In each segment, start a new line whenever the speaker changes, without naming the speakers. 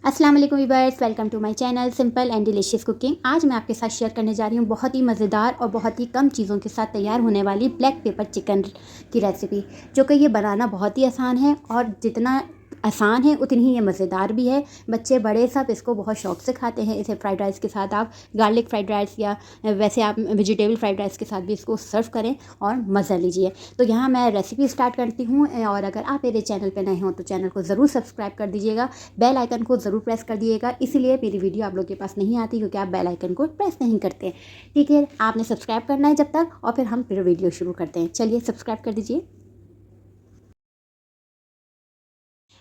अस्सलाम वालेकुम viewers, welcome to my channel simple and delicious cooking. आज मैं आपके साथ शेयर करने जा रही हूँ बहुत ही मज़ेदार और बहुत ही कम चीज़ों के साथ तैयार होने वाली ब्लैक पेपर चिकन की रेसिपी, जो कि ये बनाना बहुत ही आसान है और जितना आसान है उतनी ही ये मज़ेदार भी है। बच्चे बड़े सब इसको बहुत शौक़ से खाते हैं। इसे फ्राइड राइस के साथ आप गार्लिक फ्राइड राइस या वैसे आप वेजिटेबल फ्राइड राइस के साथ भी इसको सर्व करें और मज़ा लीजिए। तो यहाँ मैं रेसिपी स्टार्ट करती हूँ और अगर आप मेरे चैनल पर नए हों तो चैनल को ज़रूर सब्सक्राइब कर दीजिएगा, बेल आइकन को ज़रूर प्रेस कर दिएगा। इसीलिए मेरी वीडियो आप लोग के पास नहीं आती क्योंकि आप बेल आइकन को प्रेस नहीं करते। ठीक है, आपने सब्सक्राइब करना है जब तक, और फिर वीडियो शुरू करते हैं। चलिए सब्सक्राइब कर दीजिए।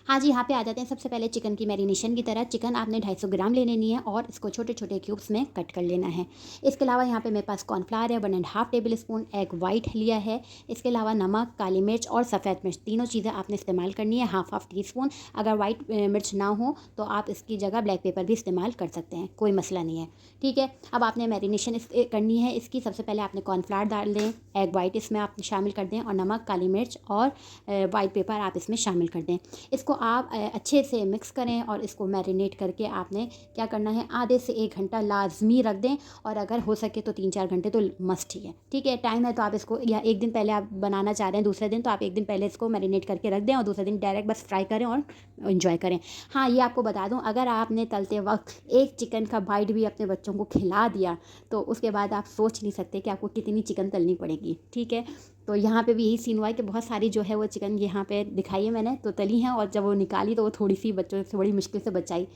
हाँ जी, यहाँ पे आ जाते हैं। सबसे पहले चिकन की मैरिनेशन की तरह चिकन आपने 250 ग्राम ले लेनी है और इसको छोटे छोटे क्यूब्स में कट कर लेना है। इसके अलावा यहाँ पे मेरे पास कॉर्नफ्लावर है, 1.5 टेबल स्पून एग वाइट लिया है। इसके अलावा नमक, काली मिर्च और सफ़ेद मिर्च, तीनों चीज़ें आपने इस्तेमाल करनी है। हाफ टी स्पून, अगर वाइट मिर्च ना हो तो आप इसकी जगह ब्लैक पेपर भी इस्तेमाल कर सकते हैं, कोई मसला नहीं है। ठीक है, अब आपने मैरिनेशन करनी है इसकी। सबसे पहले आपने कॉर्नफ्लावर डाल दें, एग वाइट इसमें आप शामिल कर दें और नमक, काली मिर्च और वाइट पेपर आप इसमें शामिल कर दें। इसको आप अच्छे से मिक्स करें और इसको मैरिनेट करके आपने क्या करना है, आधे से 1 घंटा लाजमी रख दें, और अगर हो सके तो 3-4 घंटे तो मस्ट ही है। ठीक है, टाइम है तो आप इसको, या एक दिन पहले आप बनाना चाह रहे हैं दूसरे दिन, तो आप एक दिन पहले इसको मैरिनेट करके रख दें और दूसरे दिन डायरेक्ट बस फ्राई करें और इन्जॉय करें। हाँ, ये आपको बता दूँ, अगर आपने तलते वक्त एक चिकन का बाइट भी अपने बच्चों को खिला दिया तो उसके बाद आप सोच नहीं सकते कि आपको कितनी चिकन तलनी पड़ेगी। ठीक है, तो यहाँ पे भी यही सीन हुआ है कि बहुत सारी जो है वो चिकन यहाँ पे दिखाई है मैंने, तो तली हैं, और जब वो निकाली तो वो थोड़ी सी बच्चों से बड़ी मुश्किल से बचाई।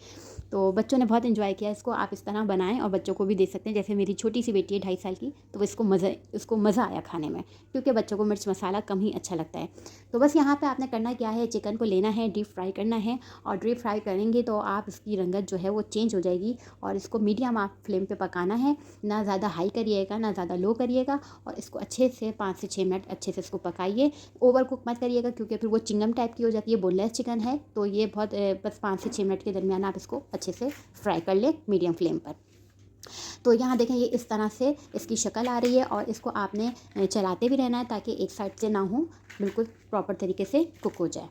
तो बच्चों ने बहुत एंजॉय किया इसको। आप इस तरह बनाएं और बच्चों को भी दे सकते हैं। जैसे मेरी छोटी सी बेटी है 2.5 साल की, तो वो इसको मज़ा आया खाने में, क्योंकि बच्चों को मिर्च मसाला कम ही अच्छा लगता है। तो बस यहाँ पर आपने करना क्या है, चिकन को लेना है, डीप फ्राई करना है, और डीप फ्राई करेंगे तो आप इसकी रंगत जो है वो चेंज हो जाएगी, और इसको मीडियम आप फ्लेम पर पकाना है। ना ज़्यादा हाई करिएगा ना ज़्यादा लो करिएगा, और इसको अच्छे से 5 से 6 मिनट अच्छे से इसको पकाइए। ओवर कुक मत करिएगा क्योंकि फिर वो चिंगम टाइप की हो जाती है, बोनलेस चिकन है। तो ये बहुत बस 5 से 6 मिनट के दरमियान आप इसको अच्छे से फ्राई कर लें मीडियम फ्लेम पर। तो यहाँ देखें, ये इस तरह से इसकी शक्ल आ रही है, और इसको आपने चलाते भी रहना है ताकि एक साइड से ना हो, बिल्कुल प्रॉपर तरीके से कुक हो जाए।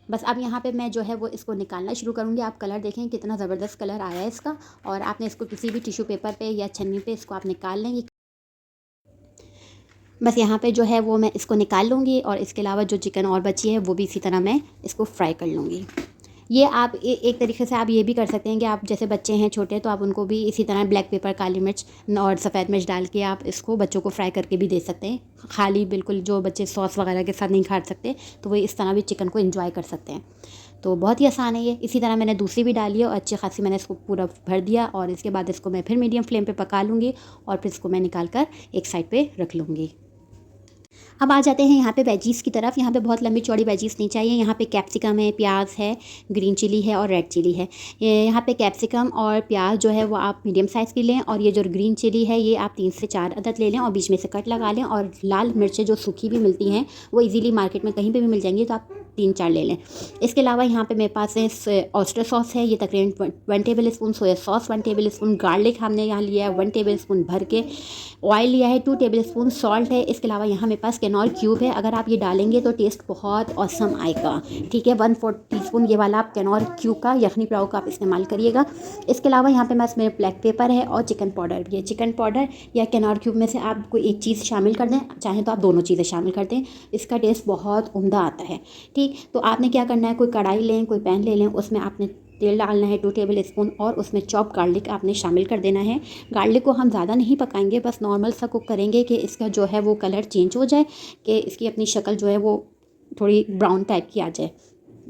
बस अब यहाँ पे मैं जो है वो इसको निकालना शुरू करूँगी। आप कलर देखें कितना ज़बरदस्त कलर आया है इसका, और आपने इसको किसी भी टिश्यू पेपर पे या छन्नी पे इसको आप निकाल लेंगे। बस यहाँ पे जो है वो मैं इसको निकाल लूँगी, और इसके अलावा जो चिकन और बची है वो भी इसी तरह मैं इसको फ्राई कर लूँगी। ये आप एक तरीके से आप ये भी कर सकते हैं कि आप जैसे बच्चे हैं छोटे, तो आप उनको भी इसी तरह ब्लैक पेपर, काली मिर्च और सफ़ेद मिर्च डाल के आप इसको बच्चों को फ्राई करके भी दे सकते हैं। खाली बिल्कुल जो बच्चे सॉस वगैरह के साथ नहीं खा सकते, तो वो इस तरह भी चिकन को एंजॉय कर सकते हैं। तो बहुत ही आसान है ये। इसी तरह मैंने दूसरी भी डाली है और अच्छी खासी मैंने इसको पूरा भर दिया, और इसके बाद इसको मैं फिर मीडियम फ्लेम पे पका लूँगी, और फिर इसको मैं निकाल कर एक साइड पे रख लूँगी। अब आ जाते हैं यहाँ पे वेजीज़ की तरफ। यहाँ पे बहुत लंबी चौड़ी वेजीज़ नहीं चाहिए। यहाँ पे कैप्सिकम है, प्याज है, ग्रीन चिली है और रेड चिली है। यहाँ पे कैप्सिकम और प्याज जो है वो आप मीडियम साइज़ की लें, और ये जो ग्रीन चिली है ये आप 3 से 4 अदद ले लें और बीच में से कट लगा लें। और लाल मिर्चें जो सूखी भी मिलती हैं वो इजीली मार्केट में कहीं पे भी मिल जाएंगी, तो आप 3-4 ले लें। इसके अलावा यहाँ पे मेरे पास है ऑयस्टर सॉस है, ये तकरीबन 1 table spoon, soya sauce 1 table spoon, garlic हमने यहाँ लिया है 1 टेबल स्पून भर के, ऑयल लिया है 2 टेबल स्पून, सॉल्ट है। इसके अलावा यहाँ मेरे पास कैनॉल क्यूब है, अगर आप ये डालेंगे तो टेस्ट बहुत ऑसम आएगा। ठीक है, 1/4 टीस्पून ये वाला आप कैनॉल क्यूब का, यखनी पुलाव का आप इस्तेमाल करिएगा। इसके अलावा यहाँ पे बस मेरे ब्लैक पेपर है और चिकन पाउडर भी है। चिकन पाउडर या कैनॉल क्यूब में से आप कोई एक चीज़ शामिल कर दें, चाहें तो आप दोनों चीज़ें शामिल कर दें, इसका टेस्ट बहुत उम्दा आता है। ठीक, तो आपने क्या करना है, कोई कढ़ाई लें, कोई पैन ले लें, उसमें आपने तेल डालना है 2 टेबल स्पून, और उसमें चॉप गार्लिक आपने शामिल कर देना है। गार्लिक को हम ज़्यादा नहीं पकाएंगे, बस नॉर्मल सा कुक करेंगे कि इसका जो है वो कलर चेंज हो जाए, कि इसकी अपनी शक्ल जो है वो थोड़ी ब्राउन टाइप की आ जाए,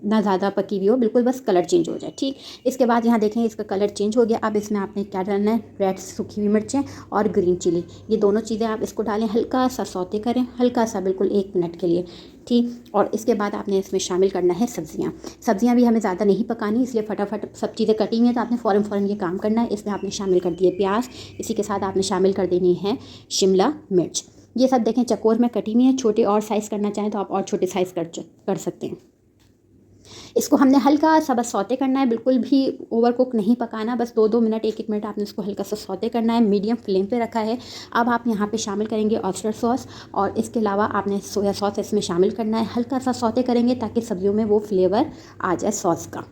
ना ज़्यादा पकी हुई हो, बिल्कुल बस कलर चेंज हो जाए। ठीक, इसके बाद यहाँ देखें इसका कलर चेंज हो गया। अब इसमें आपने क्या डालना है, रेड सूखी हुई मिर्चें और ग्रीन चिली, ये दोनों चीज़ें आप इसको डालें, हल्का सा सौते करें, हल्का सा, बिल्कुल 1 मिनट के लिए। ठीक, और इसके बाद आपने इसमें शामिल करना है सब्जियाँ भी हमें ज़्यादा नहीं पकानी, इसलिए फटाफट सब चीज़ें कटी हुई हैं तो आपने फ़ौरन ये काम करना है। इसमें आपने शामिल कर दिए प्याज, इसी के साथ आपने शामिल कर देनी है शिमला मिर्च। ये सब देखें चकोर में कटी हुई है, छोटे और साइज़ करना चाहें तो आप और छोटे साइज़ कर सकते हैं। इसको हमने हल्का सा बस सौते करना है, बिल्कुल भी ओवर कुक नहीं पकाना, बस 2-2 मिनट 1-1 मिनट आपने इसको हल्का सा सौते करना है, मीडियम फ्लेम पे रखा है। अब आप यहाँ पे शामिल करेंगे ऑयस्टर सॉस, और इसके अलावा आपने सोया सॉस इसमें शामिल करना है। हल्का सा सौते करेंगे ताकि सब्जियों में वो फ्लेवर आ जाए सॉस का।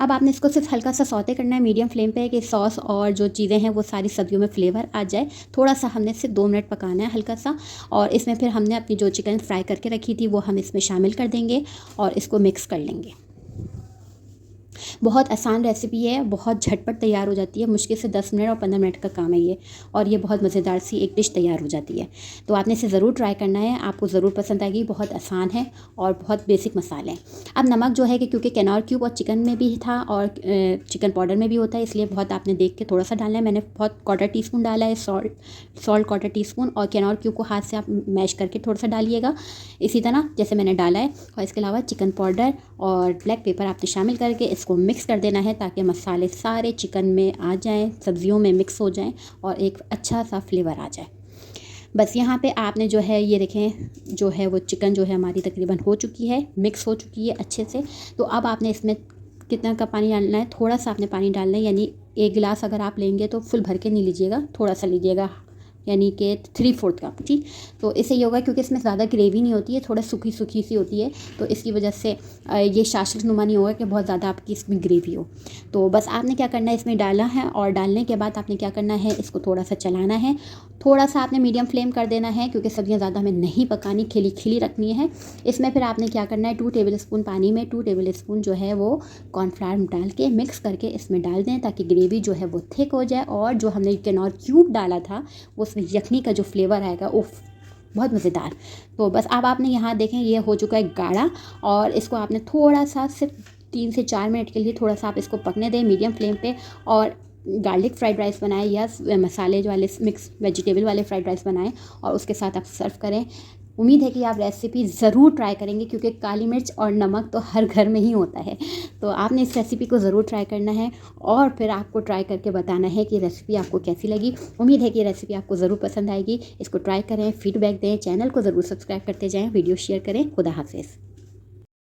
अब आपने इसको सिर्फ हल्का सा सौते करना है मीडियम फ्लेम पे कि सॉस और जो चीज़ें हैं वो सारी सब्जियों में फ्लेवर आ जाए। थोड़ा सा हमने सिर्फ 2 मिनट पकाना है हल्का सा, और इसमें फिर हमने अपनी जो चिकन फ्राई करके रखी थी वो हम इसमें शामिल कर देंगे और इसको मिक्स कर लेंगे। बहुत आसान रेसिपी है, बहुत झटपट तैयार हो जाती है, मुश्किल से 10 मिनट और 15 मिनट का काम है ये, और ये बहुत मज़ेदार सी एक डिश तैयार हो जाती है। तो आपने इसे ज़रूर ट्राई करना है, आपको ज़रूर पसंद आएगी। बहुत आसान है और बहुत बेसिक मसाले हैं। अब नमक जो है कि क्योंकि केनौर क्यूब और चिकन में भी था और चिकन पाउडर में भी होता है, इसलिए बहुत आपने देख के थोड़ा सा डालना है। मैंने बहुत 1/4 टीस्पून डाला है सॉल्ट 1/4 टीस्पून, और केनौर क्यूब को हाथ से आप मैश करके थोड़ा सा डालिएगा इसी तरह जैसे मैंने डाला है। और इसके अलावा चिकन पाउडर और ब्लैक पेपर आपने शामिल करके इसको मिक्स कर देना है ताकि मसाले सारे चिकन में आ जाएं, सब्जियों में मिक्स हो जाएं और एक अच्छा सा फ्लेवर आ जाए। बस यहाँ पे आपने जो है ये देखें जो है वो चिकन जो है हमारी तकरीबन हो चुकी है, मिक्स हो चुकी है अच्छे से। तो अब आपने इसमें कितना का पानी डालना है, थोड़ा सा आपने पानी डालना है, यानी 1 गिलास अगर आप लेंगे तो फुल भर के नहीं लीजिएगा, थोड़ा सा लीजिएगा, यानी कि 3/4 कप। ठीक, तो इससे ये होगा क्योंकि इसमें ज़्यादा ग्रेवी नहीं होती है, थोड़ा सूखी सूखी सी होती है, तो इसकी वजह से ये शाशक नुमा नहीं होगा कि बहुत ज़्यादा आपकी इसमें ग्रेवी हो। तो बस आपने क्या करना है, इसमें डाला है और डालने के बाद आपने क्या करना है, इसको थोड़ा सा चलाना है। थोड़ा सा आपने मीडियम फ्लेम कर देना है क्योंकि सब्जियां ज़्यादा हमें नहीं पकानी, खिली खिली रखनी है। इसमें फिर आपने क्या करना है, 2 टेबल स्पून पानी में 2 टेबल स्पून जो है वो कॉर्नफ्लावर डाल के मिक्स करके इसमें डाल दें ताकि ग्रेवी जो है वो थिक हो जाए, और जो हमने केनौर क्यूब डाला था उसमें यखनी का जो फ्लेवर आएगा वो बहुत मज़ेदार। तो बस अब आपने यहाँ देखें ये हो चुका है गाढ़ा, और इसको आपने थोड़ा सा सिर्फ 3 से 4 मिनट के लिए थोड़ा सा आप इसको पकने दें मीडियम फ्लेम पे। और गार्लिक फ्राइड राइस बनाएं या मसाले वाले मिक्स वेजिटेबल वाले फ्राइड राइस बनाएं और उसके साथ आप सर्व करें। उम्मीद है कि आप रेसिपी ज़रूर ट्राई करेंगे क्योंकि काली मिर्च और नमक तो हर घर में ही होता है। तो आपने इस रेसिपी को ज़रूर ट्राई करना है और फिर आपको ट्राई करके बताना है कि रेसिपी आपको कैसी लगी। उम्मीद है कि रेसिपी आपको ज़रूर पसंद आएगी। इसको ट्राई करें, फीडबैक दें, चैनल को ज़रूर सब्सक्राइब करते जाएँ, वीडियो शेयर करें। खुदा हाफिज़।